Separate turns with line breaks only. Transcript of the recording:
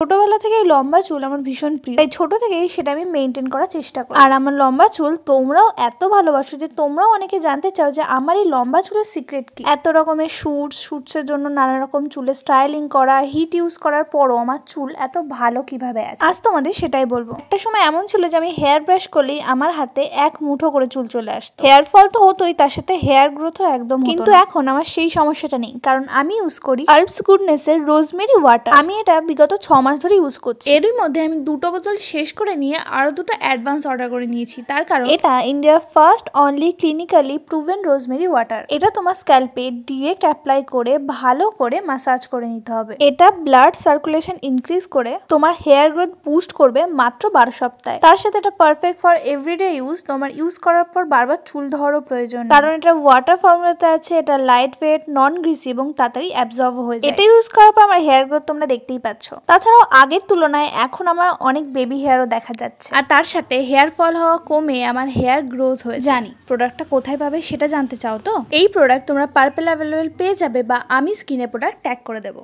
ছোটবেলা থেকেই লম্বা চুল আমার ভীষণ প্রিয়, তাই ছোট থেকেই সেটা আমি মেনটেন করার চেষ্টা করি। আর আমার লম্বা চুল তোমরাও এত ভালোবাসো যে তোমরাও অনেকে জানতে চাও যে আমার এই লম্বা চুলের সিক্রেট কি। এত রকমের শুটসের জন্য নানা রকম চুলে স্টাইলিং করা, হিট ইউজ করার পরও আমার চুল এত ভালো কিভাবে আছে, আজ তোমাদের সেটাই বলবো। একটা সময় এমন ছিল যে আমি হেয়ার ব্রাশ করলেই আমার হাতে এক মুঠো করে চুল চলে আসতো। হেয়ার ফল তো হতোই, তার সাথে হেয়ার গ্রোথও একদম, কিন্তু এখন আমার সেই সমস্যাটা নেই, কারণ আমি ইউজ করি আলপস গুডনেস এর রোজমেরি ওয়াটার। আমি এটা বিগত 6 মাস ধরে ইউজ করছি। এরই মধ্যে আমি 2টো বোতল শেষ করে নিয়ে আরো 2টো অ্যাডভান্স অর্ডার করে নিয়েছি, তার কারণ এটা India first only clinically proven rosemary water. এটা তোমার স্ক্যাল্পে ডিরেক্ট অ্যাপ্লাই করে ভালো করে ম্যাসাজ করে নিতে হবে। এটা ব্লাড সার্কুলেশন ইনক্রিজ করে তোমার হেয়ার গ্রোথ বুস্ট করবে মাত্র 12 সপ্তাহে। তার সাথে এটা পারফেক্ট ফর এভরিডে ইউজ। তোমার ইউজ করার পর বারবার চুল ধরারও প্রয়োজন, কারণ এটা ওয়াটার ফর্মুলাতে আছে। এটা লাইট ওয়েট, নন গ্রিসি এবং তাড়াতাড়ি অ্যাবজর্ব হয়ে যায়। এটা ইউজ করার পর আমার হেয়ার গ্রোথ তোমরা দেখতেই পাচ্ছ। তাছাড়াও আগের তুলনায় এখন আমার অনেক বেবি হেয়ারও দেখা যাচ্ছে, আর তার সাথে হেয়ার ফল হওয়া কমে আমার হেয়ার গ্রোথ হয়ে। জানি প্রোডাক্টটা কোথায় পাবে সেটা জানতে চাও তো? এই প্রোডাক্ট তোমরা পার্পল অ্যাভেলেবল পেয়ে যাবে, বা আমি স্কিনে প্রোডাক্ট ট্যাগ করে দেবো।